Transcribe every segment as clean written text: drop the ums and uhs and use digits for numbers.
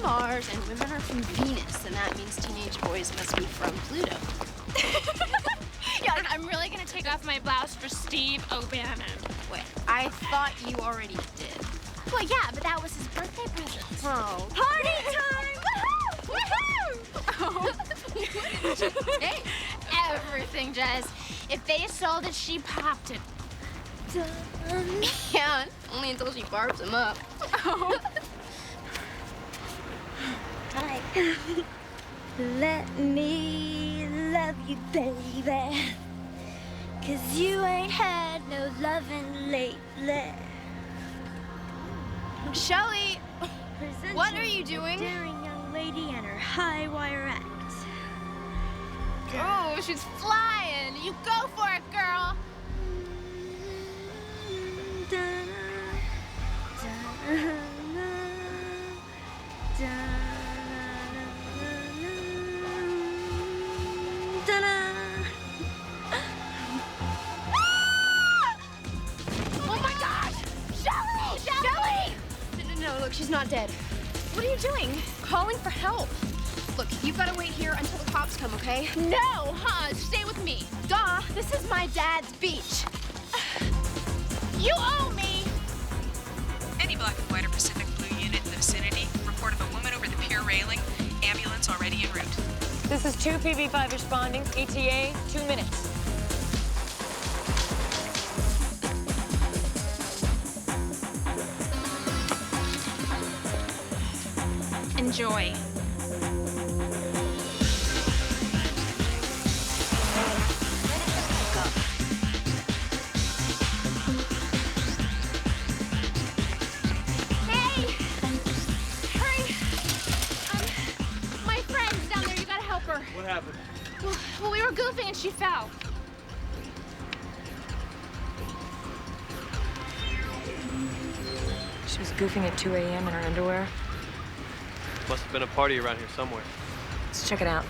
Mars and women are from Venus, and that means teenage boys must be from Pluto. Yeah, like, I'm really gonna take off my blouse for Steve O'Bannon. Wait, I thought you already did. Well, yeah, but that was his birthday present. Oh. Party time! Woohoo! Woohoo! Hey. Everything, Jess. If they sold it, she popped it. Yeah, only until she barbs him up. Oh. Hi. Let me love you, baby. 'Cause you ain't had no loving lately. Shelly, Presenting what are you doing? a daring young lady and her high wire act. Oh, she's flying. You go for it, girl. Oh my gosh! Shelly! Shelly! No, look, she's not dead. What are you doing? Calling for help. Look, you've got to wait here until the cops come, okay? No, stay with me. Duh, this is my dad's beach. You owe me. Any black and white or Pacific Blue unit in the vicinity. Report of a woman over the pier railing. Ambulance already en route. This is 2 PB5 responding. ETA, 2 minutes. Enjoy. Hey! Hurry! My friend's down there. You gotta help her. What happened? Well, we were goofing and she fell. She was goofing at 2 a.m. in her underwear. Must have been a party around here somewhere. Let's check it out.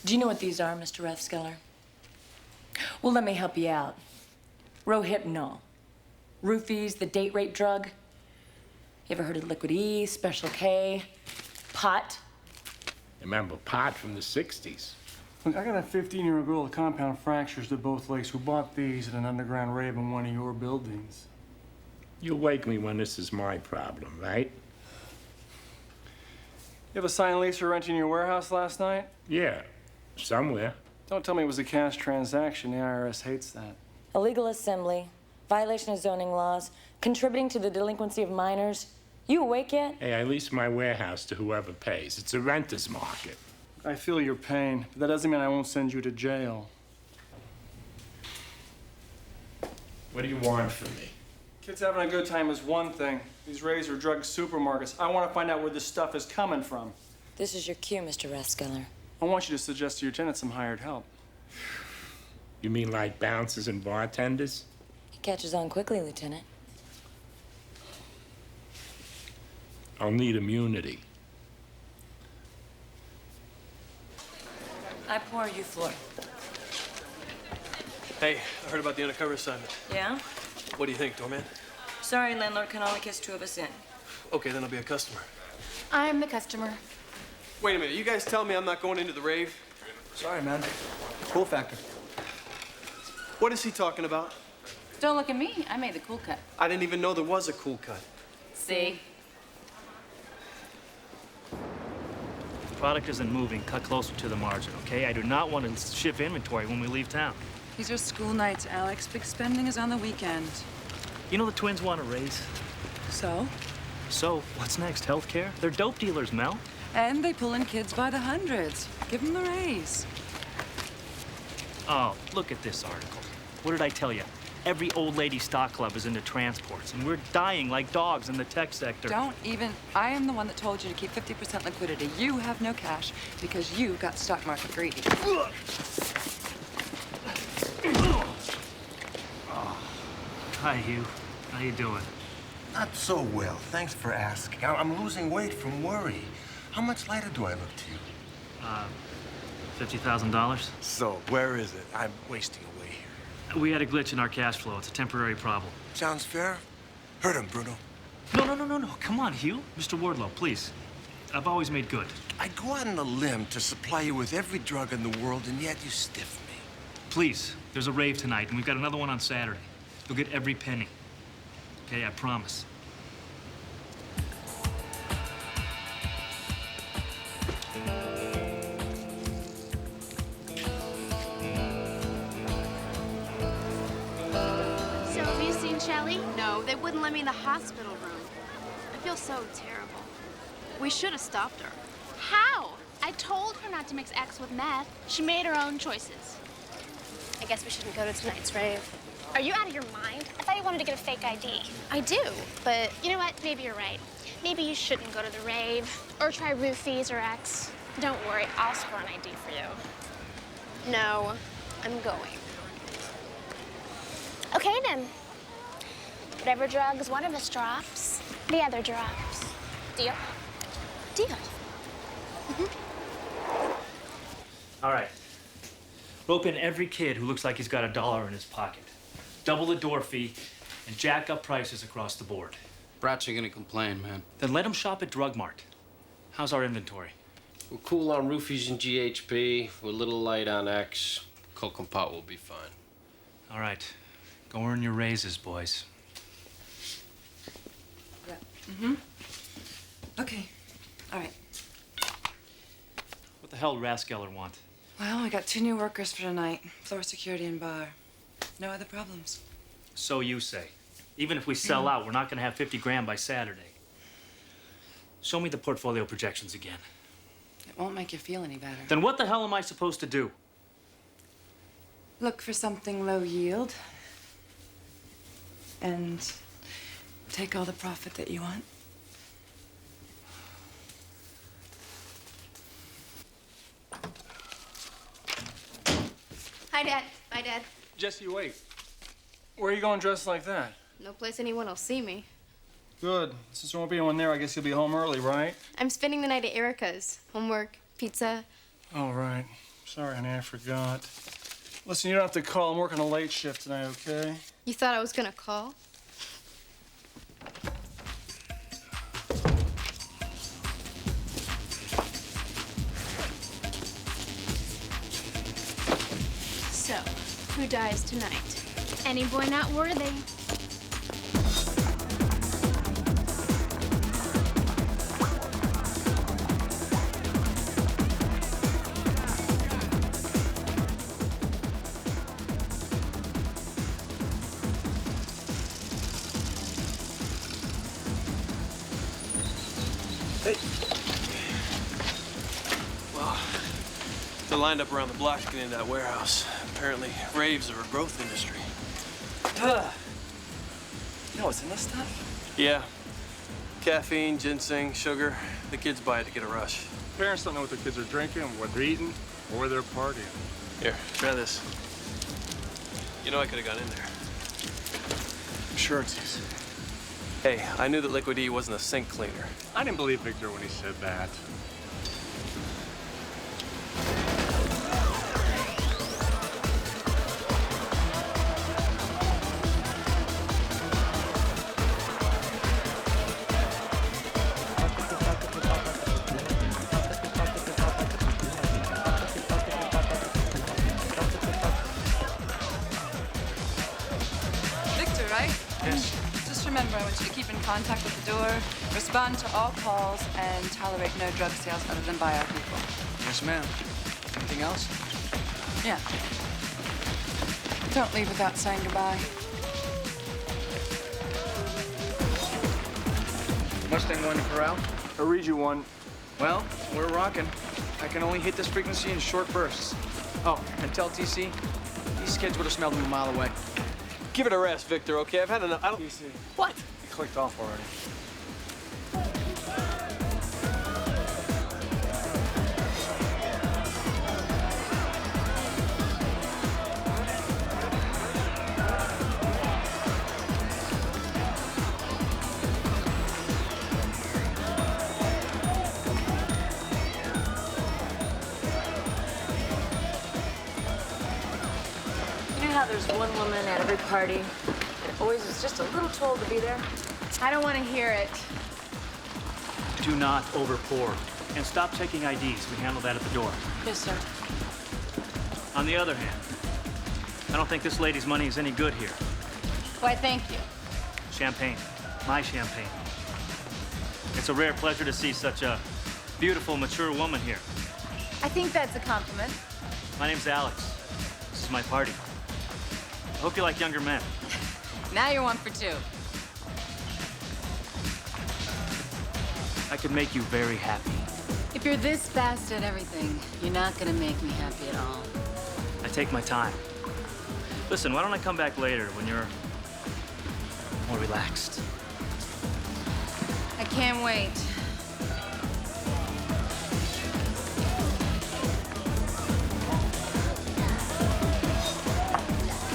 Do you know what these are, Mr. Rathskeller? Well, let me help you out. Rohypnol. Roofies, the date rape drug. You ever heard of Liquid E, Special K, pot? Remember pot from the 60s. Look, I got a 15-year-old girl with compound fractures to both legs who bought these at an underground rave in one of your buildings. You'll wake me when this is my problem, right? You have a signed lease for renting your warehouse last night? Yeah, somewhere. Don't tell me it was a cash transaction. The IRS hates that. Illegal assembly, violation of zoning laws, contributing to the delinquency of minors, You awake yet? Hey, I lease my warehouse to whoever pays. It's a renter's market. I feel your pain, but that doesn't mean I won't send you to jail. What do you want from me? Kids having a good time is one thing. These raves are drug supermarkets. I want to find out where this stuff is coming from. This is your cue, Mr. Rathskeller. I want you to suggest to your tenants some hired help. You mean like bouncers and bartenders? He catches on quickly, Lieutenant. I'll need immunity. I pour, you floor. Hey, I heard about the undercover assignment. Yeah? What do you think, doorman? Sorry, landlord can only kiss 2 of us in. Okay, then I'll be a customer. I'm the customer. Wait a minute, you guys tell me I'm not going into the rave? Sorry, man. Cool factor. What is he talking about? Don't look at me. I made the cool cut. I didn't even know there was a cool cut. See? If the product isn't moving, cut closer to the margin, okay? I do not want to shift inventory when we leave town. These are school nights, Alex. Big spending is on the weekend. You know the twins want a raise? So? So, what's next? Healthcare? They're dope dealers, Mel. And they pull in kids by the hundreds. Give them the raise. Oh, look at this article. What did I tell you? Every old lady stock club is into transports, and we're dying like dogs in the tech sector. Don't even. I am the one that told you to keep 50% liquidity. You have no cash because you got stock market greedy. Hi, Hugh. How you doing? Not so well. Thanks for asking. I'm losing weight from worry. How much lighter do I look to you? $50,000? So, where is it? I'm wasting away here. We had a glitch in our cash flow. It's a temporary problem. Sounds fair. Hurt him, Bruno. No. Come on, Hugh. Mr. Wardlow, please. I've always made good. I'd go out on a limb to supply you with every drug in the world, and yet you stiff me. Please, there's a rave tonight, and we've got another one on Saturday. You'll get every penny. Okay, I promise. So, have you seen Shelly? No, they wouldn't let me in the hospital room. I feel so terrible. We should have stopped her. How? I told her not to mix X with meth. She made her own choices. I guess we shouldn't go to tonight's rave. Are you out of your mind? I thought you wanted to get a fake ID. I do, but You know what? Maybe you're right. Maybe you shouldn't go to the rave or try roofies or X. Don't worry, I'll score an ID for you. no, I'm going. Okay, then. Whatever drugs one of us drops, the other drops. Deal? Deal. All right. Rope in every kid who looks like he's got $1 in his pocket. Double the door fee and jack up prices across the board. Brats are gonna complain, man. Then let them shop at Drug Mart. How's our inventory? We're cool on roofies and GHB. We're a little light on X. Coke and pot will be fine. All right. Go earn your raises, boys. Yeah. Okay. All right. What the hell did Rathskeller want? Well, we got 2 new workers for tonight. Floor security and bar. No other problems. So you say. Even if we sell out, we're not gonna have 50 grand by Saturday. Show me the portfolio projections again. It won't make you feel any better. Then what the hell am I supposed to do? Look for something low yield. And take all the profit that you want. Hi, Dad. Bye, Dad. Jesse, wait. Where are you going dressed like that? No place anyone will see me. Good. Since there won't be anyone there, I guess you'll be home early, right? I'm spending the night at Erica's. Homework, pizza. All right. Sorry, honey, I forgot. Listen, you don't have to call. I'm working a late shift tonight, okay? You thought I was gonna call? So, who dies tonight? Any boy not worthy. Hey. Well, they're lined up around the block to get into that warehouse. Apparently, raves are a growth industry. You know what's in this stuff? Yeah. Caffeine, ginseng, sugar. The kids buy it to get a rush. Parents don't know what their kids are drinking, what they're eating, or where they're partying. Here, try this. You know I could have gone in there. I'm sure it's easy. Hey, I knew that Liquid E wasn't a sink cleaner. I didn't believe Victor when he said that. Victor, right? Yes. Just remember, I want you to keep in contact with the door, respond to all calls, and tolerate no drug sales other than by our people. Yes, ma'am. Anything else? Yeah. Don't leave without saying goodbye. Mustang 1 to Corral? I'll read you one. Well, we're rocking. I can only hit this frequency in short bursts. Oh, and tell TC, these kids would have smelled them a mile away. Give it a rest, Victor, okay? I've had enough. I don't... What? It clicked off already. You know how there's one woman at every party that always is just a little told to be there? I don't want to hear it. Do not overpour. And stop taking IDs. We handle that at the door. Yes, sir. On the other hand, I don't think this lady's money is any good here. Why, thank you. Champagne. My champagne. It's a rare pleasure to see such a beautiful, mature woman here. I think that's a compliment. My name's Alex. This is my party. I hope you like younger men. Now you're one for two. I could make you very happy. If you're this fast at everything, you're not gonna make me happy at all. I take my time. Listen, why don't I come back later when you're more relaxed? I can't wait.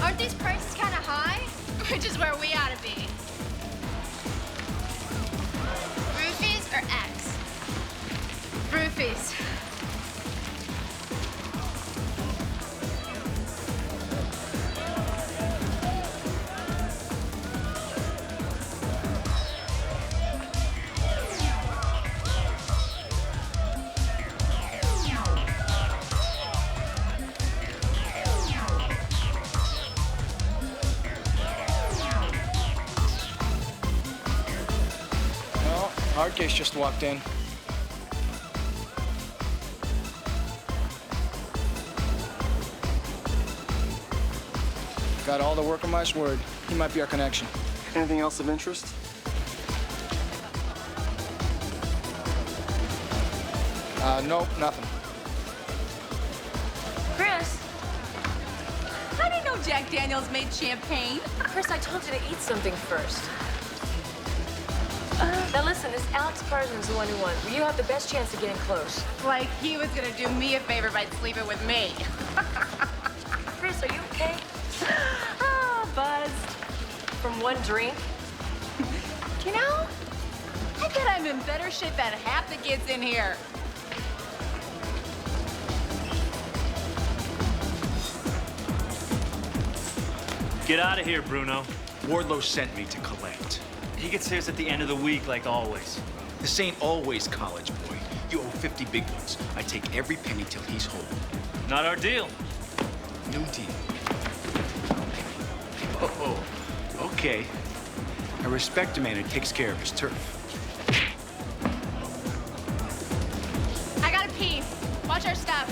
Aren't these prices kind of high? Which is where we ought to be. Roofies or X? Roofies. Well, hard case just walked in. Got all the work on my word. He might be our connection. Anything else of interest? Nope, nothing. Chris! I didn't know Jack Daniels made champagne. Chris, I told you to eat something first. Now listen, this Alex Carson's the one who won. You have the best chance of getting close. Like he was gonna do me a favor by sleeping with me. Chris, are you okay? Buzzed. From one drink? You know, I bet I'm in better shape than half the kids in here. Get out of here, Bruno. Wardlow sent me to collect. He gets his at the end of the week, like always. This ain't always, college boy. You owe 50 big ones. I take every penny till he's whole. Not our deal. No deal. Oh, okay. I respect a man who takes care of his turf. I gotta pee. Watch our stuff.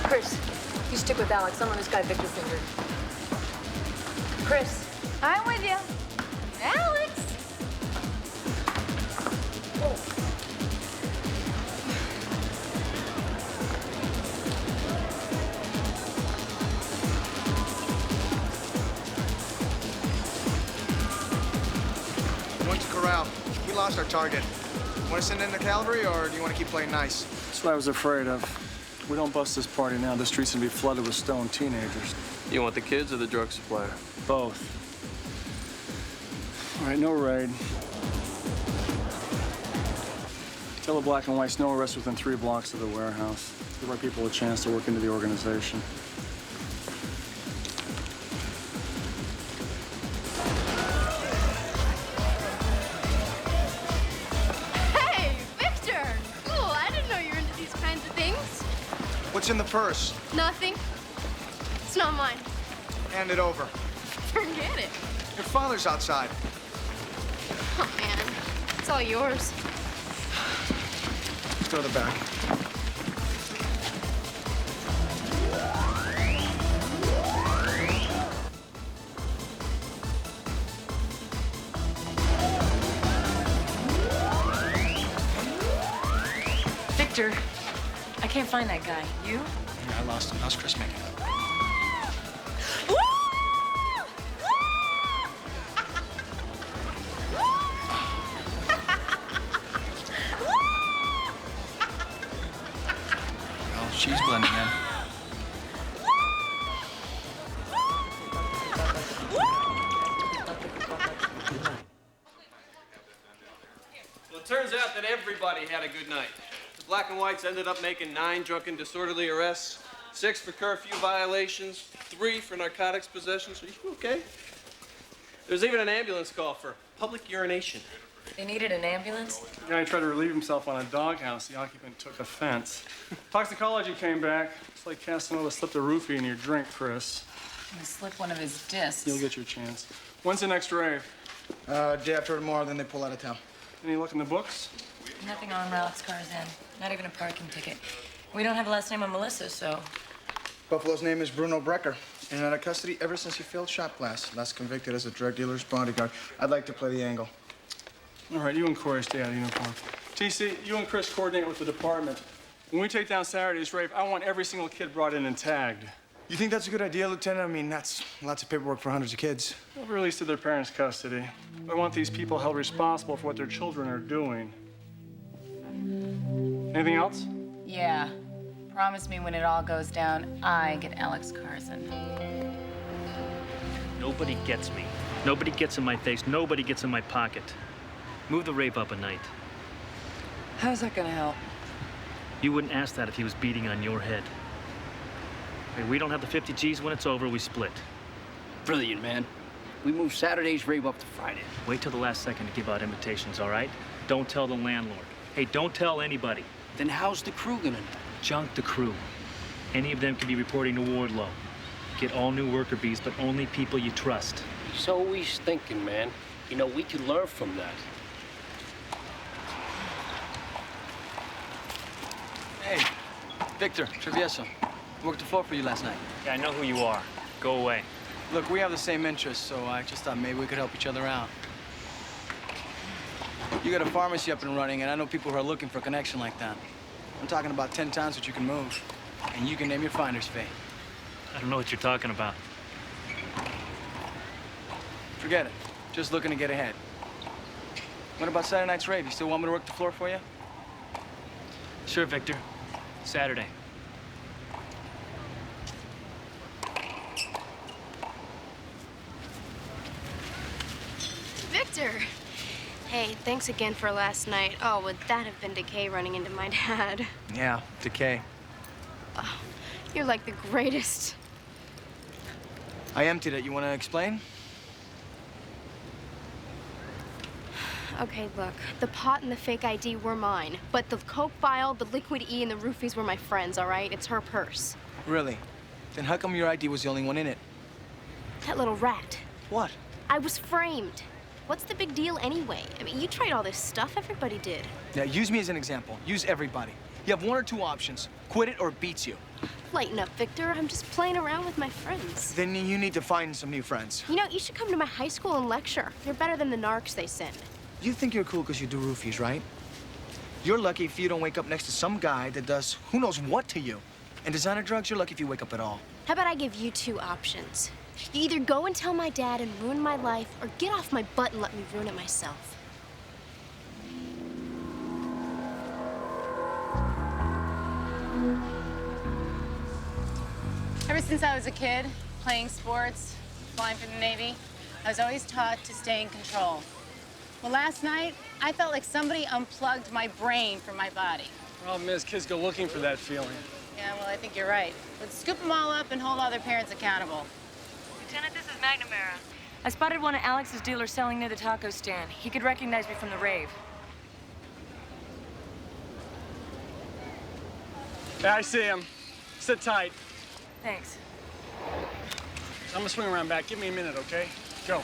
Chris, you stick with Alex. I'm on this guy Victor fingered. Chris. I'm with you. Alex! Went to Corral. We lost our target. Want to send in the cavalry, or do you want to keep playing nice? That's what I was afraid of. If we don't bust this party now, the streets will be flooded with stoned teenagers. You want the kids or the drug supplier? Both. All right, no raid. Tell the black and whites no arrest within 3 blocks of the warehouse. Give our people a chance to work into the organization. Hey, Victor! Cool, I didn't know you were into these kinds of things. What's in the purse? Nothing. It's not mine. Hand it over. Forget it. Your father's outside. Oh, man. It's all yours. Throw the back. Victor, I can't find that guy. You? Yeah, I lost him. How's Chris making it? Well, she's blending in. Well, it turns out that everybody had a good night. The black and whites ended up making 9 drunken disorderly arrests, 6 for curfew violations, 3 for narcotics possessions. Are you okay? There's even an ambulance call for public urination. They needed an ambulance? The guy tried to relieve himself on a doghouse. The occupant took offense. Toxicology came back. It's like Casanova slipped a roofie in your drink, Chris. He slipped one of his discs. You'll get your chance. When's the next rave? Day after tomorrow, then they pull out of town. Any luck in the books? Nothing on Alex Carzan. Not even a parking ticket. We don't have a last name on Melissa, so... Buffalo's name is Bruno Brecker. And out of custody ever since he failed shot glass. Last convicted as a drug dealer's bodyguard. I'd like to play the angle. All right, you and Corey stay out of uniform. TC, you and Chris coordinate with the department. When we take down Saturday's rave, I want every single kid brought in and tagged. You think that's a good idea, Lieutenant? I mean, that's lots of paperwork for hundreds of kids. They'll be released to their parents' custody. I want these people held responsible for what their children are doing. Anything else? Yeah. Promise me when it all goes down, I get Alex Carzan. Nobody gets me. Nobody gets in my face. Nobody gets in my pocket. Move the rape up a night. How's that gonna help? You wouldn't ask that if he was beating on your head. Hey, we don't have the 50 G's. When it's over, we split. Brilliant, man. We move Saturday's rave up to Friday. Wait till the last second to give out invitations, all right? Don't tell the landlord. Hey, don't tell anybody. Then how's the crew gonna know? Junk the crew. Any of them can be reporting to Wardlow. Get all new worker bees, but only people you trust. He's always thinking, man. You know, we could learn from that. Hey, Victor, Travieso. Worked the floor for you last night. Yeah, I know who you are. Go away. Look, we have the same interests, so I just thought maybe we could help each other out. You got a pharmacy up and running, and I know people who are looking for a connection like that. I'm talking about 10 times what you can move, and you can name your finder's fee. I don't know what you're talking about. Forget it. Just looking to get ahead. What about Saturday night's rave? You still want me to work the floor for you? Sure, Victor. Saturday. Victor! Hey, thanks again for last night. Oh, would that have been Decay running into my dad? Yeah, Decay. Oh, you're like the greatest. I emptied it. You want to explain? Okay, look, the pot and the fake ID were mine, but the Coke vial, the liquid E, and the roofies were my friends, all right? It's her purse. Really? Then how come your ID was the only one in it? That little rat. What? I was framed. What's the big deal anyway? I mean, you tried all this stuff. Everybody did. Yeah, use me as an example. Use everybody. You have one or two options. Quit it or it beats you. Lighten up, Victor. I'm just playing around with my friends. Then you need to find some new friends. You know, you should come to my high school and lecture. You're better than the narcs they send. You think you're cool because you do roofies, right? You're lucky if you don't wake up next to some guy that does who knows what to you. And designer drugs, you're lucky if you wake up at all. How about I give you two options? You either go and tell my dad and ruin my life, or get off my butt and let me ruin it myself. Ever since I was a kid, playing sports, flying for the Navy, I was always taught to stay in control. Well, last night, I felt like somebody unplugged my brain from my body. Problem is, kids go looking for that feeling. Yeah, well, I think you're right. Let's scoop them all up and hold all their parents accountable. Lieutenant, this is McNamara. I spotted one of Alex's dealers selling near the taco stand. He could recognize me from the rave. Yeah, I see him. Sit tight. Thanks. I'm gonna swing around back. Give me a minute, okay? Go.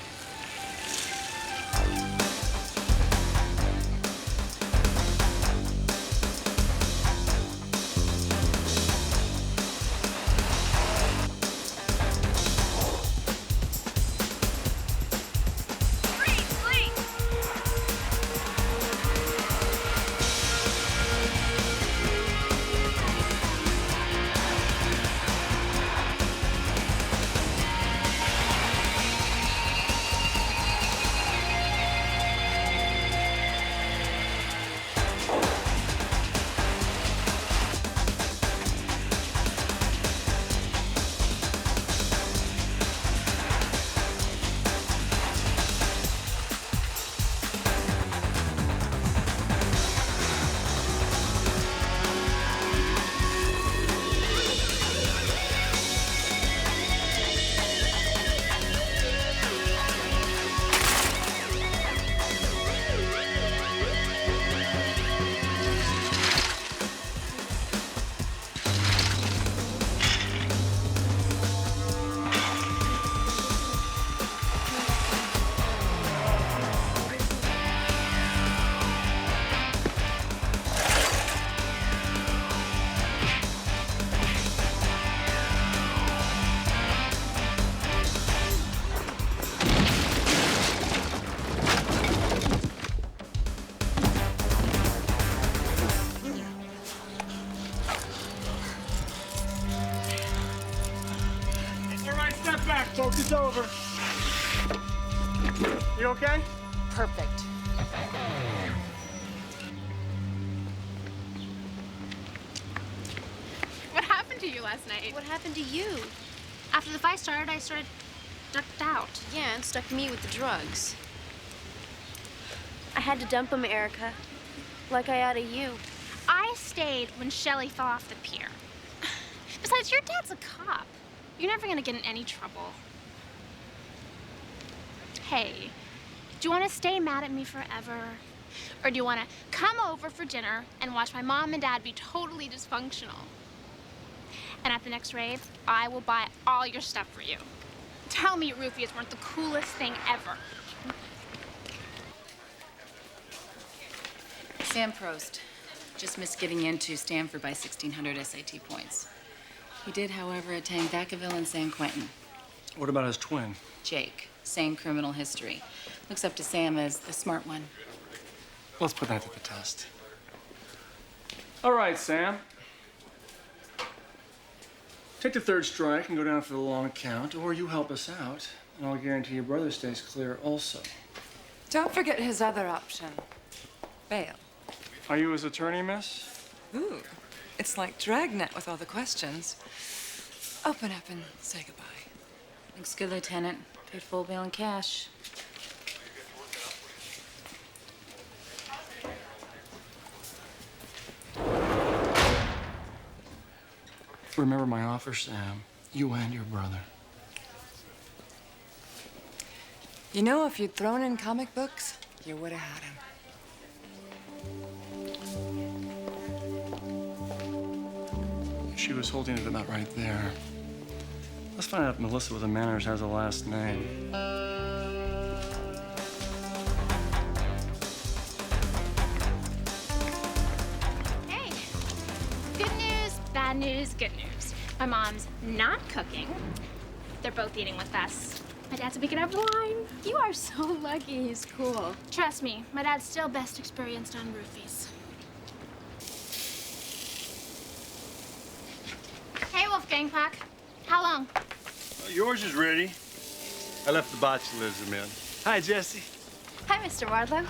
Focus over. You okay? Perfect. What happened to you last night? What happened to you? After the fight started, I sort of ducked out. Yeah, and stuck me with the drugs. I had to dump him, Erica. Like I oughta you. I stayed when Shelley fell off the pier. Besides, your dad's a cop. You're never gonna get in any trouble. Hey, do you want to stay mad at me forever? Or do you want to come over for dinner and watch my mom and dad be totally dysfunctional? And at the next rave, I will buy all your stuff for you. Tell me roofies weren't the coolest thing ever. Sam Prost just missed getting into Stanford by 1,600 SAT points. He did, however, attend Vacaville and San Quentin. What about his twin? Jake, same criminal history. Looks up to Sam as the smart one. Let's put that to the test. All right, Sam. Take the third strike and go down for the long count, or you help us out, and I'll guarantee your brother stays clear also. Don't forget his other option. Bail. Are you his attorney, miss? Ooh, it's like Dragnet with all the questions. Open up and say goodbye. Looks good, Lieutenant. Paid full bail in cash. Remember my offer, Sam. You and your brother. You know, if you'd thrown in comic books, you would have had him. She was holding it about right there. Let's find out if Melissa with the manners has a last name. Hey, Bad news, good news. My mom's not cooking. They're both eating with us. My dad's a big over the line. You are so lucky he's cool. Trust me, my dad's still best experienced on roofies. Hey, Wolfgang Pack. How long? Yours is ready. I left the botulism in. Hi, Jesse. Hi, Mr. Wardlow.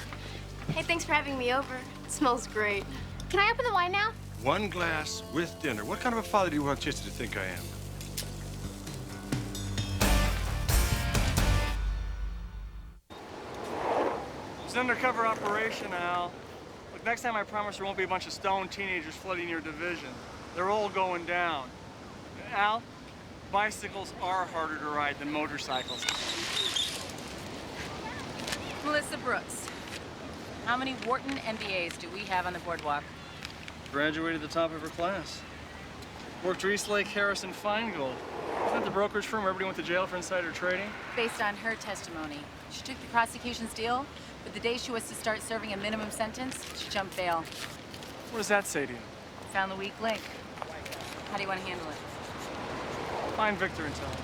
Hey, thanks for having me over. It smells great. Can I open the wine now? One glass with dinner. What kind of a father do you want Jesse to think I am? It's an undercover operation, Al. Look, next time I promise there won't be a bunch of stoned teenagers flooding your division. They're all going down. Al, bicycles are harder to ride than motorcycles. Melissa Brooks. How many Wharton MBAs do we have on the boardwalk? Graduated the top of her class. Worked for Eastlake, Harrison, Feingold. Isn't that the brokerage firm where everybody went to jail for insider trading? Based on her testimony, she took the prosecution's deal, but the day she was to start serving a minimum sentence, she jumped bail. What does that say to you? Found the weak link. How do you want to handle it? Find Victor and tell him.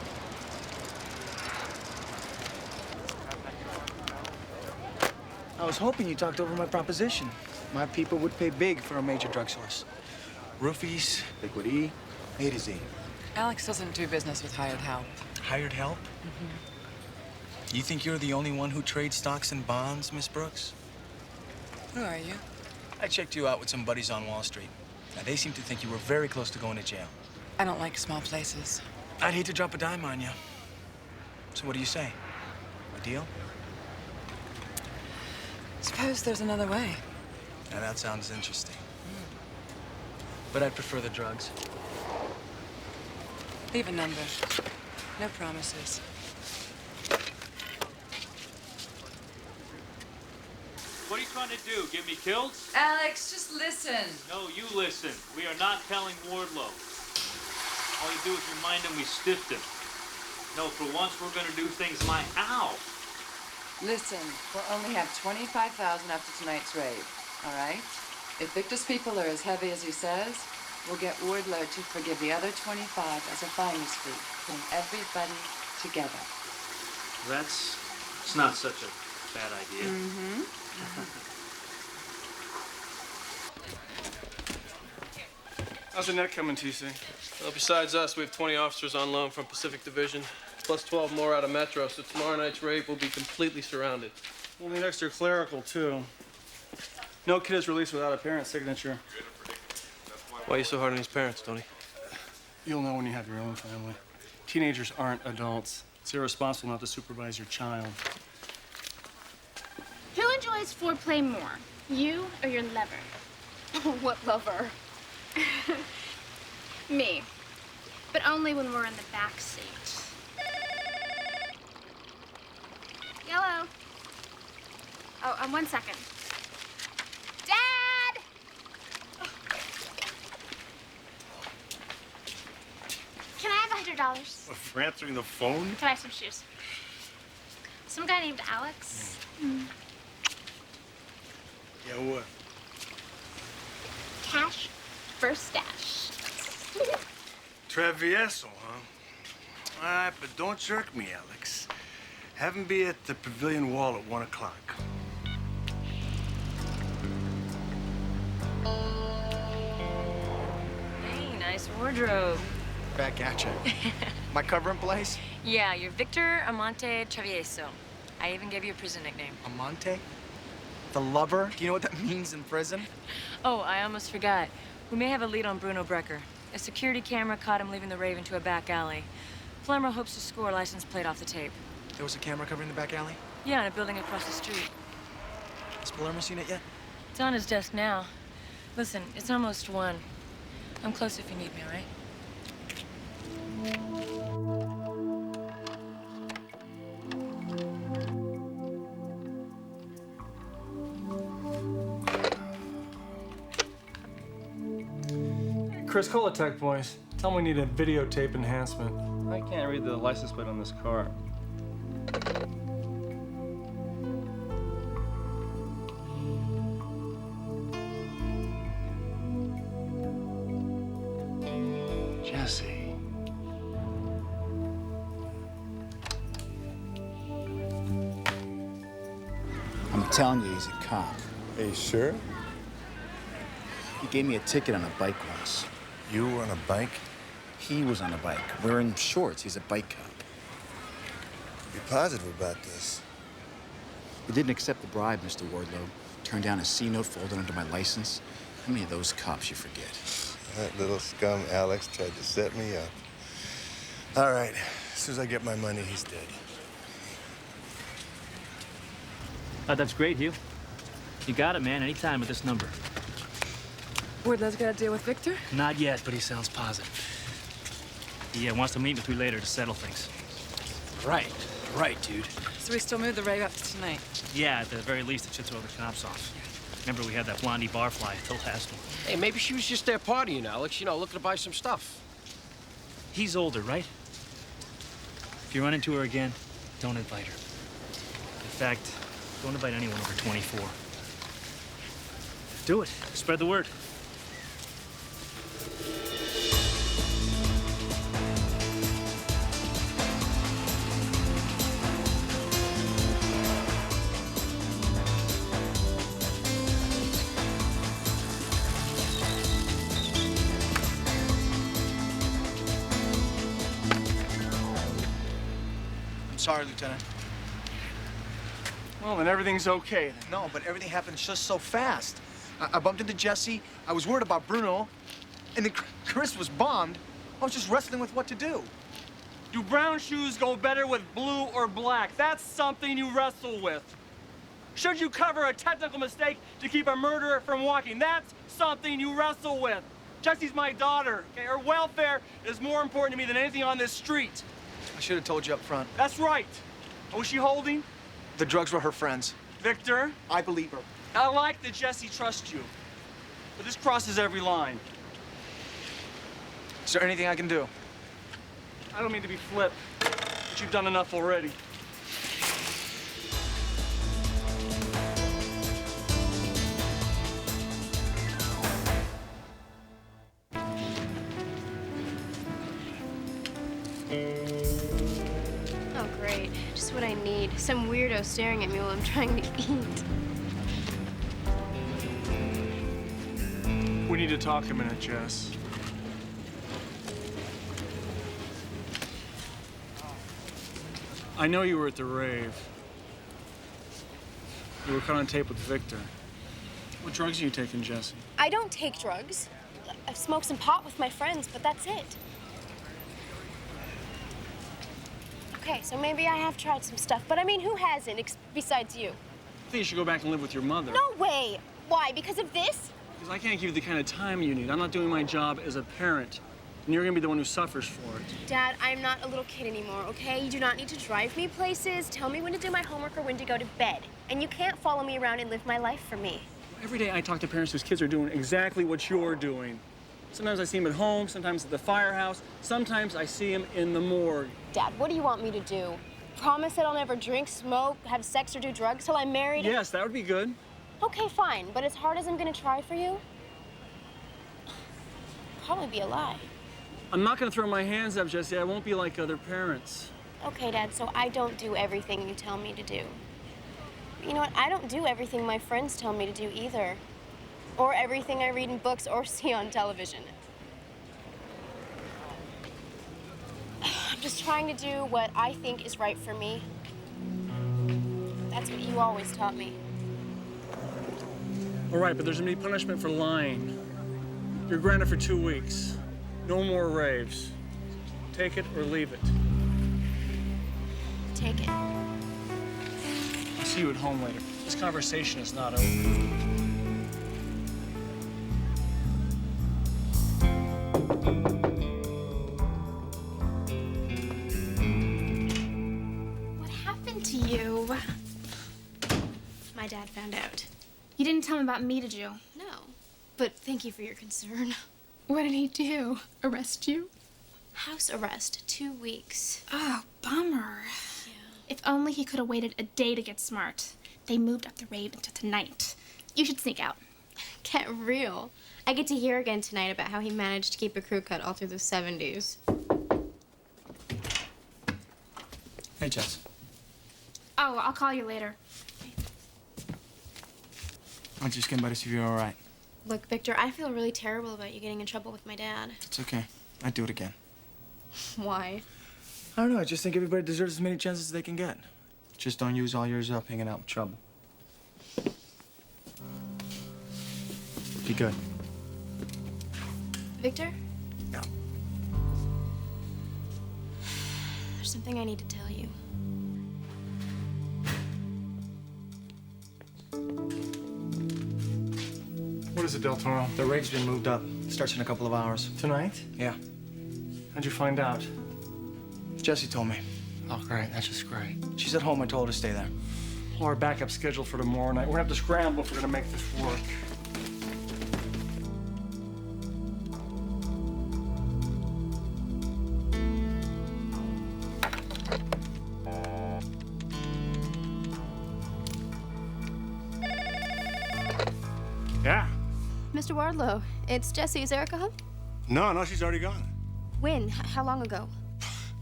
I was hoping you talked over my proposition. My people would pay big for a major drug source. Roofies, liquid E, A to Z. Alex doesn't do business with hired help. Hired help? Mm-hmm. You think you're the only one who trades stocks and bonds, Miss Brooks? Who are you? I checked you out with some buddies on Wall Street. Now, they seem to think you were very close to going to jail. I don't like small places. I'd hate to drop a dime on you. So what do you say? A deal? Suppose there's another way. Now, that sounds interesting. But I'd prefer the drugs. Leave a number. No promises. What are you trying to do? Get me killed? Alex, just listen. No, you listen. We are not telling Wardlow. All you do is remind him we stiffed him. No, for once we're gonna do things my ow. Listen, we'll only have 25,000 after tonight's raid, all right? If Victor's people are as heavy as he says, we'll get Wardlow to forgive the other 25 as a finder's fee, putting everybody together. It's not such a bad idea. Mm-hmm. How's the net coming, TC? Well, besides us, we have 20 officers on loan from Pacific Division, plus 12 more out of Metro, so tomorrow night's raid will be completely surrounded. We'll need extra clerical, too. No kid is released without a parent's signature. Why are you so hard on his parents, Tony? You'll know when you have your own family. Teenagers aren't adults. It's irresponsible not to supervise your child. Who enjoys foreplay more, you or your lover? What lover? Me. But only when we're in the back seat. Hello. Oh, 1 second. Dad! Can I have $100? For answering the phone? To buy some shoes. Some guy named Alex. Yeah, what? Cash for stash. Travieso, huh? All right, but don't jerk me, Alex. Have him be at the pavilion wall at 1 o'clock. Hey, nice wardrobe. Back at you. My cover in place? Yeah, you're Victor Amante Travieso. I even gave you a prison nickname. Amante? The lover? Do you know what that means in prison? Oh, I almost forgot. We may have a lead on Bruno Brecker. A security camera caught him leaving the rave into a back alley. Palermo hopes to score a license plate off the tape. There was a camera covering the back alley? Yeah, in a building across the street. Has Palermo seen it yet? It's on his desk now. Listen, it's almost 1. I'm close if you need me, all right? Chris, call the tech boys. Tell them we need a videotape enhancement. I can't read the license plate on this car. telling you, he's a cop. Are you sure? He gave me a ticket on a bike once. You were on a bike? He was on a bike, wearing shorts. He's a bike cop. Be positive about this. He didn't accept the bribe, Mr. Wardlow. Turned down a C note folded under my license. How many of those cops you forget? That little scum Alex tried to set me up. All right, as soon as I get my money, he's dead. Oh, that's great, Hugh. You got it, man. Anytime with this number. Wardlow's got to deal with Victor? Not yet, but he sounds positive. He wants to meet with me later to settle things. Right, dude. So we still move the rave up to tonight? Yeah, at the very least, it should throw the cops off. Remember, we had that blondie barfly until last one. Hey, maybe she was just there partying, Alex. You know, looking to buy some stuff. He's older, right? If you run into her again, don't invite her. In fact, don't invite anyone over 24. Do it. Spread the word. Sorry, Lieutenant. Well, then everything's okay. No, but everything happened just so fast. I bumped into Jesse. I was worried about Bruno. And then Chris was bombed. I was just wrestling with what to do. Do brown shoes go better with blue or black? That's something you wrestle with. Should you cover a technical mistake to keep a murderer from walking? That's something you wrestle with. Jesse's my daughter, okay? Her welfare is more important to me than anything on this street. I should have told you up front. That's right. Was she holding? The drugs were her friends. Victor? I believe her. I like that Jesse trusts you, but this crosses every line. Is there anything I can do? I don't mean to be flip, but you've done enough already. Oh, great. Just what I need. Some weirdo staring at me while I'm trying to eat. We need to talk a minute, Jess. I know you were at the rave. You were caught on tape with Victor. What drugs are you taking, Jesse? I don't take drugs. I've smoked some pot with my friends, but that's it. Okay, so maybe I have tried some stuff, but I mean, who hasn't besides you? I think you should go back and live with your mother. No way! Why? Because of this? Because I can't give you the kind of time you need. I'm not doing my job as a parent. And you're gonna be the one who suffers for it. Dad, I'm not a little kid anymore, okay? You do not need to drive me places, tell me when to do my homework or when to go to bed. And you can't follow me around and live my life for me. Every day I talk to parents whose kids are doing exactly what you're doing. Sometimes I see them at home, sometimes at the firehouse, sometimes I see them in the morgue. Dad, what do you want me to do? Promise that I'll never drink, smoke, have sex, or do drugs till I'm married? Yes, that would be good. Okay, fine. But as hard as I'm gonna try for you, probably be a lie. I'm not gonna throw my hands up, Jesse. I won't be like other parents. Okay, Dad, so I don't do everything you tell me to do. You know what? I don't do everything my friends tell me to do either. Or everything I read in books or see on television. I'm just trying to do what I think is right for me. That's what you always taught me. All right, but there's gonna be punishment for lying. You're grounded for 2 weeks. No more raves. Take it or leave it. Take it. I'll see you at home later. This conversation is not over. What happened to you? My dad found out. You didn't tell him about me, did you? No, but thank you for your concern. What did he do? Arrest you? House arrest, 2 weeks. Oh, bummer. Yeah. If only he could have waited a day to get smart. They moved up the rave into tonight. You should sneak out. Get real. I get to hear again tonight about how he managed to keep a crew cut all through the 70s. Hey, Jess. Oh, I'll call you later. I just came by to see if you're all right. Look, Victor, I feel really terrible about you getting in trouble with my dad. It's okay. I'd do it again. Why? I don't know. I just think everybody deserves as many chances as they can get. Just don't use all yours up hanging out with trouble. Be good. Victor? Yeah. There's something I need to tell you. What is it, Del Toro? The rate's been moved up. Starts in a couple of hours. Tonight? Yeah. How'd you find out? Jessie told me. Oh, great. That's just great. She's at home. I told her to stay there. Well, our backup scheduled for tomorrow night. We're gonna have to scramble if we're gonna make this work. Yeah. Mr. Wardlow, it's Jessie. Is Erica home? No, she's already gone. When? How long ago?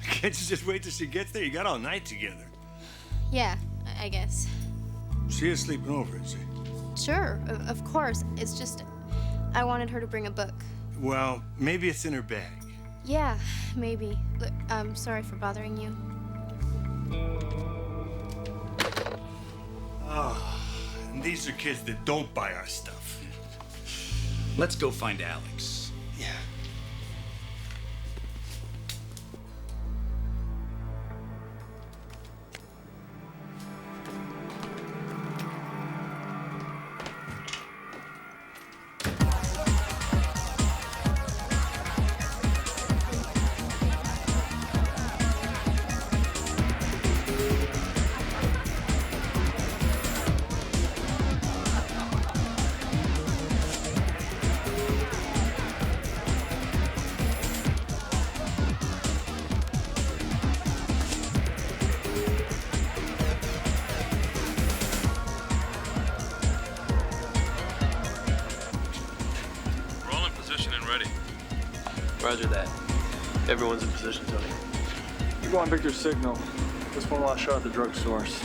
Can't you just wait till she gets there? You got all night together. Yeah, I guess. She is sleeping over, is she? Sure, of course. It's just, I wanted her to bring a book. Well, maybe it's in her bag. Yeah, maybe. Look, I'm sorry for bothering you. Oh, and these are kids that don't buy our stuff. Let's go find Alex. Yeah. Roger that. Everyone's in position, Tony. You go on Victor's signal. This one last shot at the drug source.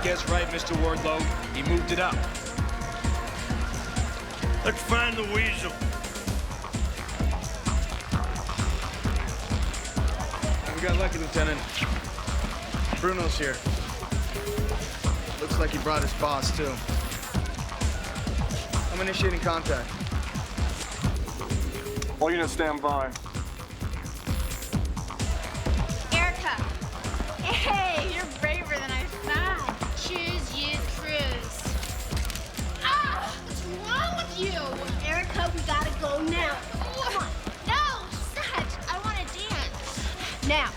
Guess right, Mr. Wardlow. He moved it up. Let's find the weasel. We got lucky, Lieutenant. Bruno's here. Looks like he brought his boss, too. I'm initiating contact. All units stand by. Erica! Hey, you're braver than I thought. Choose you, cruise. Ah! What's wrong with you? Erica, we gotta go now. Come on. No, Saj, I want to dance. Now.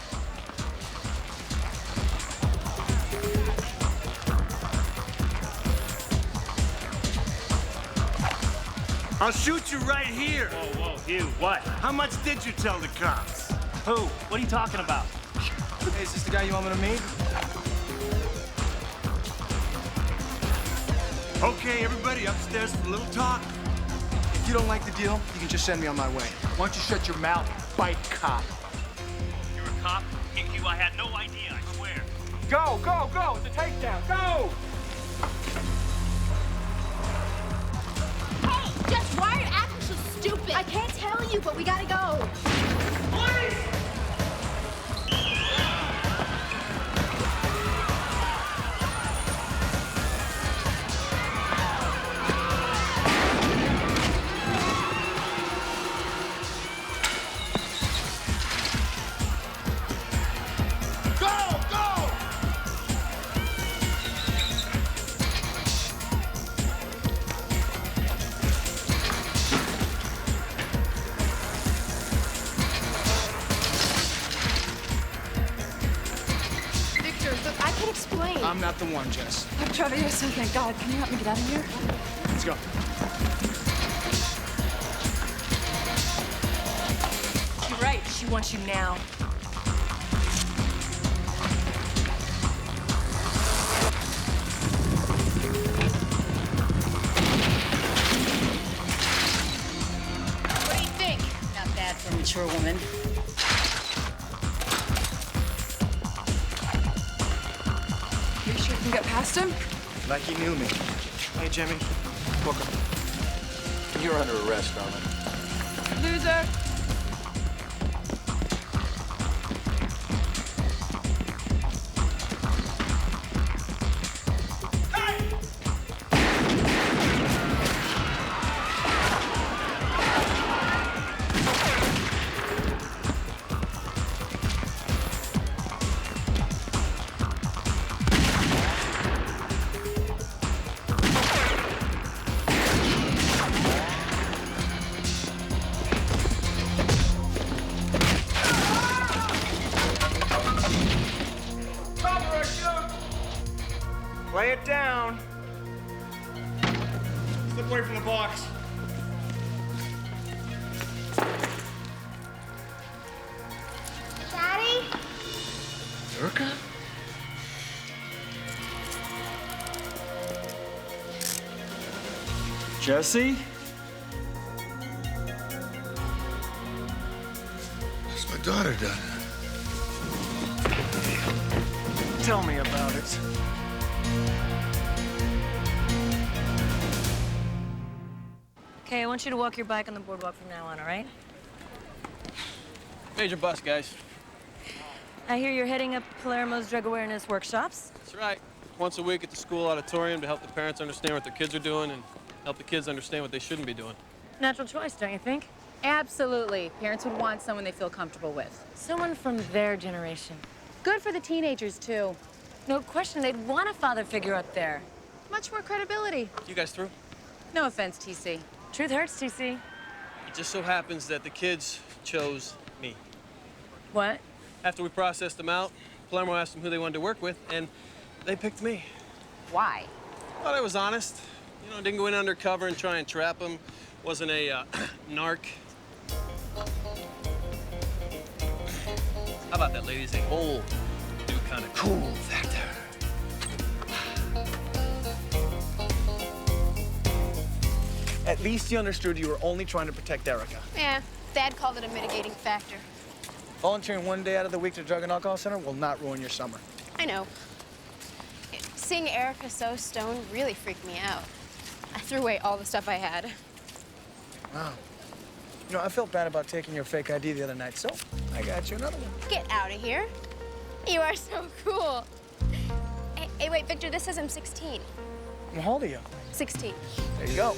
I'll shoot you right here. Whoa, Hugh, what? How much did you tell the cops? Who? What are you talking about? Hey, is this the guy you want me to meet? Okay, everybody upstairs for a little talk. If you don't like the deal, you can just send me on my way. Why don't you shut your mouth, bite cop? You're a cop? Hugh, I had no idea, I swear. Go, go, go! It's a takedown. Go! Hey, just why are you acting so stupid? I can't tell you, but we gotta go. I'm not the one, Jess. Oh, Trevor, you're so thank God. Can you help me get out of here? Let's go. You're right. She wants you now. mature woman. You sure you can get past him? Like he knew me. Hey, Jimmy. Booker. You're under arrest, darling. Loser. Lay it down. Step away from the box. Daddy? Erica? Jesse? What's my daughter done? Tell me about it. Okay, I want you to walk your bike on the boardwalk from now on, all right? Major bus, guys. I hear you're heading up Palermo's drug awareness workshops. That's right. Once a week at the school auditorium to help the parents understand what their kids are doing and help the kids understand what they shouldn't be doing. Natural choice, don't you think? Absolutely. Parents would want someone they feel comfortable with. Someone from their generation. Good for the teenagers, too. No question, they'd want a father figure up there. Much more credibility. You guys through? No offense, TC. Truth hurts, TC. It just so happens that the kids chose me. What? After we processed them out, Palermo asked them who they wanted to work with, and they picked me. Why? Thought I was honest. You know, didn't go in undercover and try and trap them. Wasn't a narc. How about that, ladies? A whole new kind of cool factor. At least you understood you were only trying to protect Erica. Yeah, Dad called it a mitigating factor. Volunteering one day out of the week to drug and alcohol center will not ruin your summer. I know. Seeing Erica so stoned really freaked me out. I threw away all the stuff I had. Wow. You know, I felt bad about taking your fake ID the other night, so I got you another one. Get out of here. You are so cool. Hey, wait, Victor, this says I'm 16. How old are you? 16. There you go.